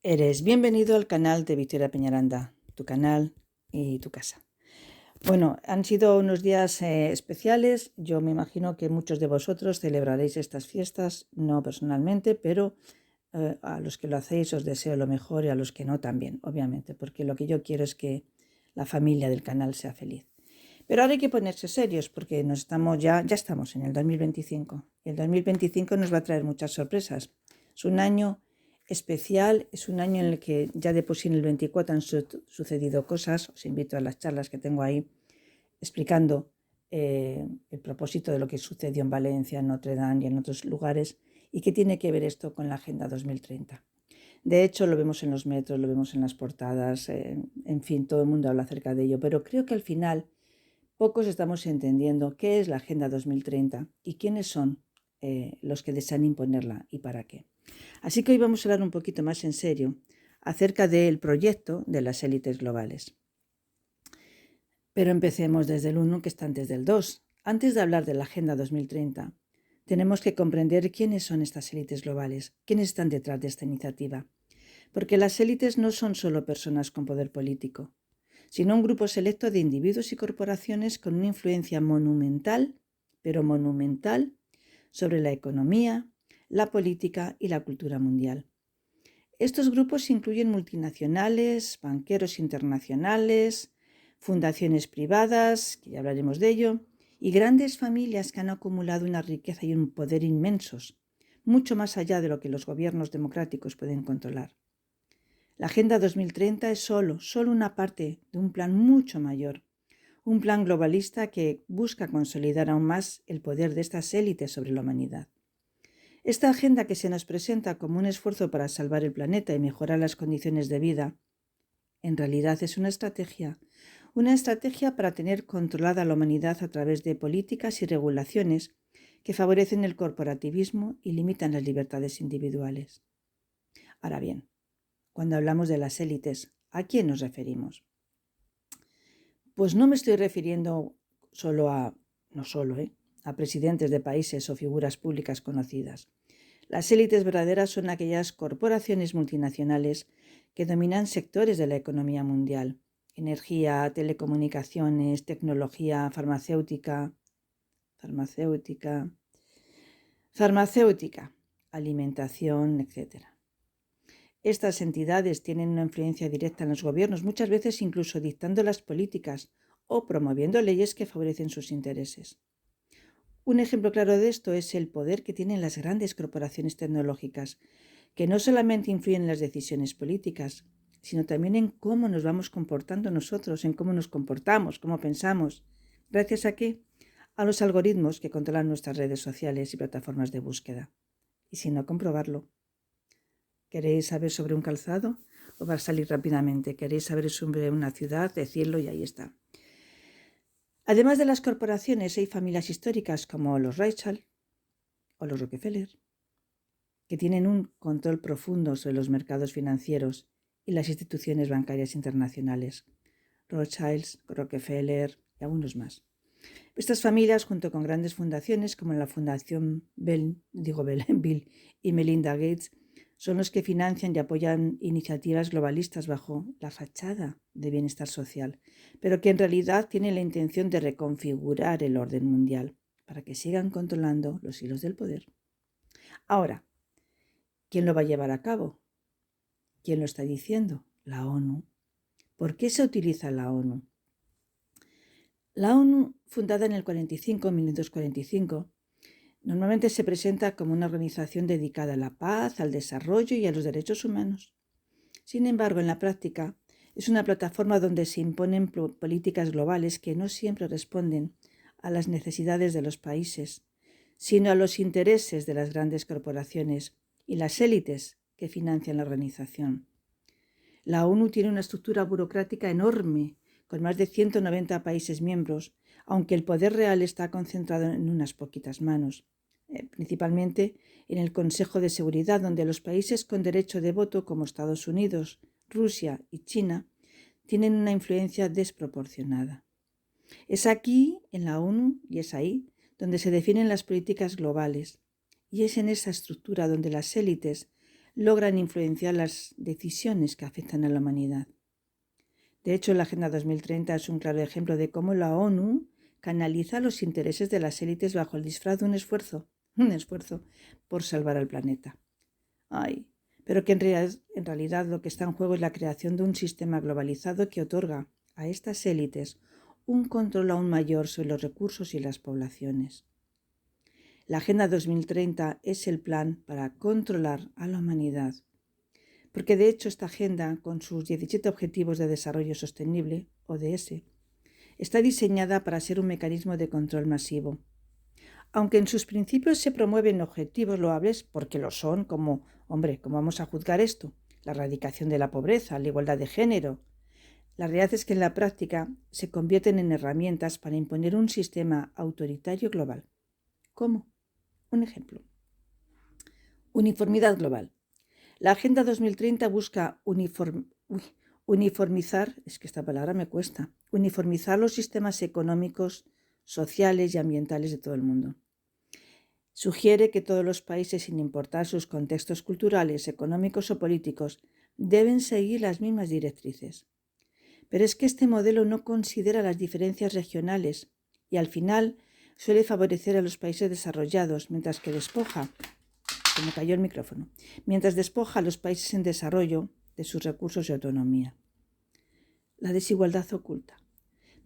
Eres bienvenido al canal de Victoria Peñaranda, tu canal y tu casa. Bueno, han sido unos días especiales. Yo me imagino que muchos de vosotros celebraréis estas fiestas, no personalmente, pero a los que lo hacéis os deseo lo mejor y a los que no también, obviamente, porque lo que yo quiero es que la familia del canal sea feliz. Pero ahora hay que ponerse serios porque ya estamos en el 2025 y el 2025 nos va a traer muchas sorpresas. Es un año especial, es un año en el que ya de por sí en el 24 han sucedido cosas. Os invito a las charlas que tengo ahí explicando el propósito de lo que sucedió en Valencia, en Notre Dame y en otros lugares y qué tiene que ver esto con la Agenda 2030. De hecho, lo vemos en los metros, lo vemos en las portadas, en fin, todo el mundo habla acerca de ello, pero creo que al final pocos estamos entendiendo qué es la Agenda 2030 y quiénes son los que desean imponerla y para qué. Así que hoy vamos a hablar un poquito más en serio acerca del proyecto de las élites globales. Pero empecemos desde el 1 que está antes del 2. Antes de hablar de la Agenda 2030, tenemos que comprender quiénes son estas élites globales, quiénes están detrás de esta iniciativa. Porque las élites no son solo personas con poder político, sino un grupo selecto de individuos y corporaciones con una influencia monumental, pero monumental, sobre la economía, la política y la cultura mundial. Estos grupos incluyen multinacionales, banqueros internacionales, fundaciones privadas, que ya hablaremos de ello, y grandes familias que han acumulado una riqueza y un poder inmensos, mucho más allá de lo que los gobiernos democráticos pueden controlar. La Agenda 2030 es solo una parte de un plan mucho mayor, un plan globalista que busca consolidar aún más el poder de estas élites sobre la humanidad. Esta agenda que se nos presenta como un esfuerzo para salvar el planeta y mejorar las condiciones de vida, en realidad es una estrategia para tener controlada la humanidad a través de políticas y regulaciones que favorecen el corporativismo y limitan las libertades individuales. Ahora bien, cuando hablamos de las élites, ¿a quién nos referimos? Pues no me estoy refiriendo a presidentes de países o figuras públicas conocidas. Las élites verdaderas son aquellas corporaciones multinacionales que dominan sectores de la economía mundial: energía, telecomunicaciones, tecnología, farmacéutica, alimentación, etc. Estas entidades tienen una influencia directa en los gobiernos, muchas veces incluso dictando las políticas o promoviendo leyes que favorecen sus intereses. Un ejemplo claro de esto es el poder que tienen las grandes corporaciones tecnológicas, que no solamente influyen en las decisiones políticas, sino también en cómo nos vamos comportando nosotros, en cómo nos comportamos, cómo pensamos. ¿Gracias a qué? A los algoritmos que controlan nuestras redes sociales y plataformas de búsqueda. Y si no, comprobarlo. ¿Queréis saber sobre un calzado? Os va a salir rápidamente. ¿Queréis saber sobre una ciudad? Decidlo y ahí está. Además de las corporaciones, hay familias históricas como los Rothschild o los Rockefeller, que tienen un control profundo sobre los mercados financieros y las instituciones bancarias internacionales. Rothschilds, Rockefeller y algunos más. Estas familias, junto con grandes fundaciones como la Fundación Bill y Melinda Gates, son los que financian y apoyan iniciativas globalistas bajo la fachada de bienestar social, pero que en realidad tienen la intención de reconfigurar el orden mundial para que sigan controlando los hilos del poder. Ahora, ¿quién lo va a llevar a cabo? ¿Quién lo está diciendo? La ONU. ¿Por qué se utiliza la ONU? La ONU, fundada en el 1945, normalmente se presenta como una organización dedicada a la paz, al desarrollo y a los derechos humanos. Sin embargo, en la práctica, es una plataforma donde se imponen políticas globales que no siempre responden a las necesidades de los países, sino a los intereses de las grandes corporaciones y las élites que financian la organización. La ONU tiene una estructura burocrática enorme, con más de 190 países miembros, aunque el poder real está concentrado en unas poquitas manos, principalmente en el Consejo de Seguridad, donde los países con derecho de voto como Estados Unidos, Rusia y China tienen una influencia desproporcionada. Es aquí, en la ONU, y es ahí, donde se definen las políticas globales, y es en esa estructura donde las élites logran influenciar las decisiones que afectan a la humanidad. De hecho, la Agenda 2030 es un claro ejemplo de cómo la ONU canaliza los intereses de las élites bajo el disfraz de un esfuerzo por salvar al planeta. Pero que en realidad lo que está en juego es la creación de un sistema globalizado que otorga a estas élites un control aún mayor sobre los recursos y las poblaciones. La Agenda 2030 es el plan para controlar a la humanidad, porque de hecho esta agenda, con sus 17 Objetivos de Desarrollo Sostenible, ODS, está diseñada para ser un mecanismo de control masivo. Aunque en sus principios se promueven objetivos loables, porque lo son, ¿cómo vamos a juzgar esto? La erradicación de la pobreza, la igualdad de género. La realidad es que en la práctica se convierten en herramientas para imponer un sistema autoritario global. ¿Cómo? Un ejemplo. Uniformidad global. La Agenda 2030 busca uniformizar los sistemas económicos, sociales y ambientales de todo el mundo. Sugiere que todos los países, sin importar sus contextos culturales, económicos o políticos, deben seguir las mismas directrices. Pero es que este modelo no considera las diferencias regionales y al final suele favorecer a los países desarrollados, mientras despoja a los países en desarrollo de sus recursos y autonomía. La desigualdad oculta.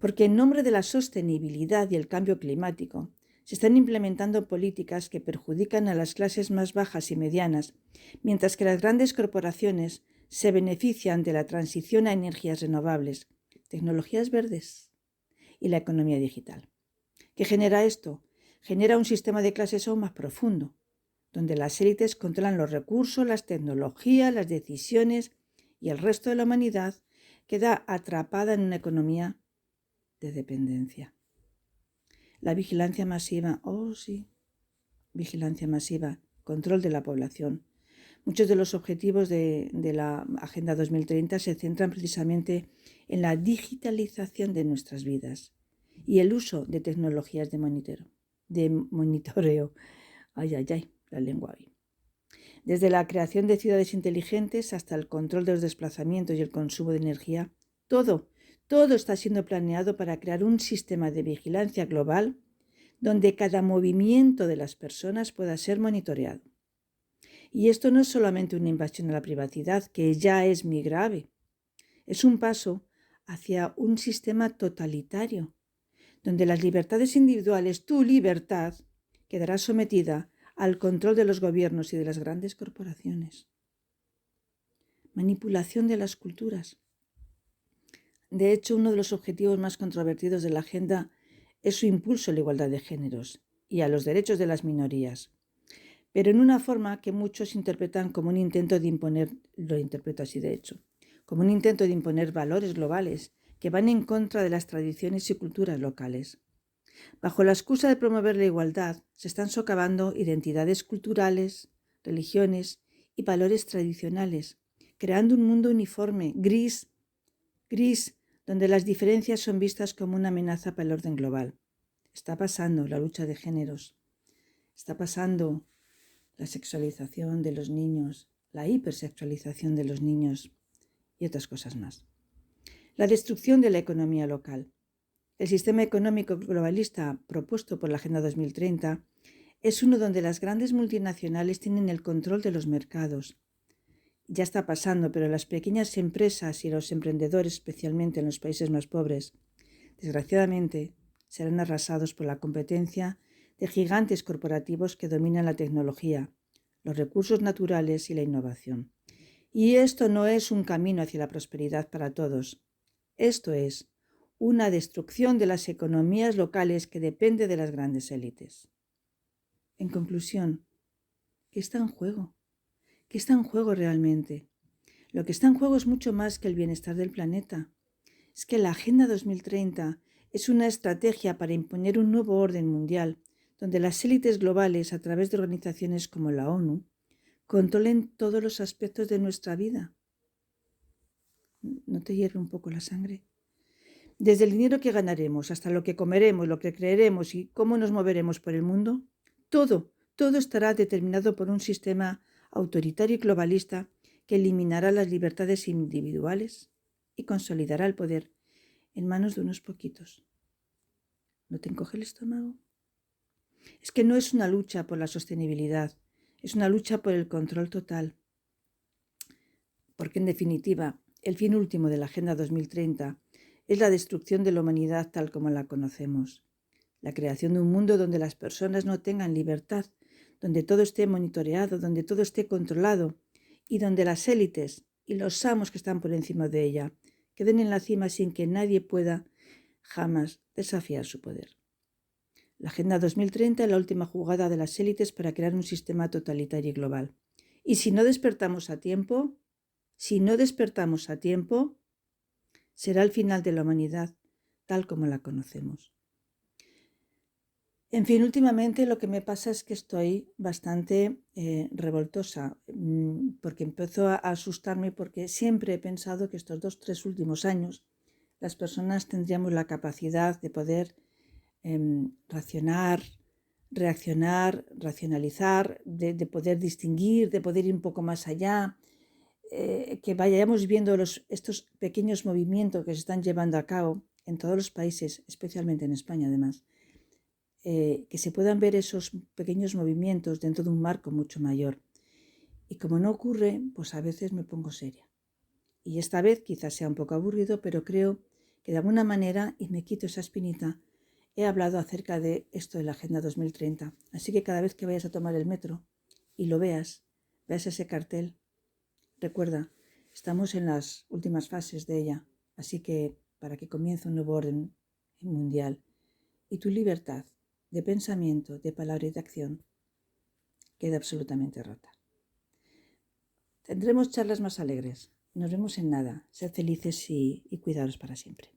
Porque en nombre de la sostenibilidad y el cambio climático, se están implementando políticas que perjudican a las clases más bajas y medianas, mientras que las grandes corporaciones se benefician de la transición a energías renovables, tecnologías verdes y la economía digital. ¿Qué genera esto? Genera un sistema de clases aún más profundo, donde las élites controlan los recursos, las tecnologías, las decisiones y el resto de la humanidad queda atrapada en una economía de dependencia. La vigilancia masiva, vigilancia masiva, control de la población. Muchos de los objetivos de la Agenda 2030 se centran precisamente en la digitalización de nuestras vidas y el uso de tecnologías de monitoreo. La lengua hoy. Desde la creación de ciudades inteligentes hasta el control de los desplazamientos y el consumo de energía, todo está siendo planeado para crear un sistema de vigilancia global donde cada movimiento de las personas pueda ser monitoreado. Y esto no es solamente una invasión a la privacidad, que ya es muy grave. Es un paso hacia un sistema totalitario, donde las libertades individuales, tu libertad, quedará sometida al control de los gobiernos y de las grandes corporaciones. Manipulación de las culturas. De hecho, uno de los objetivos más controvertidos de la agenda es su impulso a la igualdad de géneros y a los derechos de las minorías, pero en una forma que muchos interpretan como un intento de imponer, lo interpreto así de hecho, como un intento de imponer valores globales que van en contra de las tradiciones y culturas locales. Bajo la excusa de promover la igualdad, se están socavando identidades culturales, religiones y valores tradicionales, creando un mundo uniforme, gris, donde las diferencias son vistas como una amenaza para el orden global. Está pasando la lucha de géneros, está pasando la sexualización de los niños, la hipersexualización de los niños y otras cosas más. La destrucción de la economía local. El sistema económico globalista propuesto por la Agenda 2030 es uno donde las grandes multinacionales tienen el control de los mercados. Ya está pasando, pero las pequeñas empresas y los emprendedores, especialmente en los países más pobres, desgraciadamente, serán arrasados por la competencia de gigantes corporativos que dominan la tecnología, los recursos naturales y la innovación. Y esto no es un camino hacia la prosperidad para todos. Esto es una destrucción de las economías locales que depende de las grandes élites. En conclusión, ¿qué está en juego? ¿Qué está en juego realmente? Lo que está en juego es mucho más que el bienestar del planeta. Es que la Agenda 2030 es una estrategia para imponer un nuevo orden mundial, donde las élites globales, a través de organizaciones como la ONU, controlen todos los aspectos de nuestra vida. ¿No te hierve un poco la sangre? Desde el dinero que ganaremos hasta lo que comeremos, lo que creeremos y cómo nos moveremos por el mundo, todo estará determinado por un sistema autoritario y globalista que eliminará las libertades individuales y consolidará el poder en manos de unos poquitos. ¿No te encoge el estómago? Es que no es una lucha por la sostenibilidad, es una lucha por el control total. Porque en definitiva, el fin último de la Agenda 2030 es la destrucción de la humanidad tal como la conocemos. La creación de un mundo donde las personas no tengan libertad, donde todo esté monitoreado, donde todo esté controlado y donde las élites y los amos que están por encima de ella queden en la cima sin que nadie pueda jamás desafiar su poder. La Agenda 2030 es la última jugada de las élites para crear un sistema totalitario y global. Y si no despertamos a tiempo, será el final de la humanidad tal como la conocemos. En fin, últimamente lo que me pasa es que estoy bastante revoltosa, porque empiezo a asustarme, porque siempre he pensado que estos 2-3 últimos años las personas tendríamos la capacidad de poder reaccionar, racionalizar, de poder distinguir, de poder ir un poco más allá, que vayamos viendo estos pequeños movimientos que se están llevando a cabo en todos los países, especialmente en España además, que se puedan ver esos pequeños movimientos dentro de un marco mucho mayor. Y como no ocurre, pues a veces me pongo seria. Y esta vez quizás sea un poco aburrido, pero creo que de alguna manera, y me quito esa espinita, he hablado acerca de esto de la Agenda 2030. Así que cada vez que vayas a tomar el metro y lo veas ese cartel, recuerda, estamos en las últimas fases de ella, así que para que comience un nuevo orden mundial y tu libertad de pensamiento, de palabra y de acción queda absolutamente rota. Tendremos charlas más alegres. Nos vemos en nada. Sed felices y cuidaros para siempre.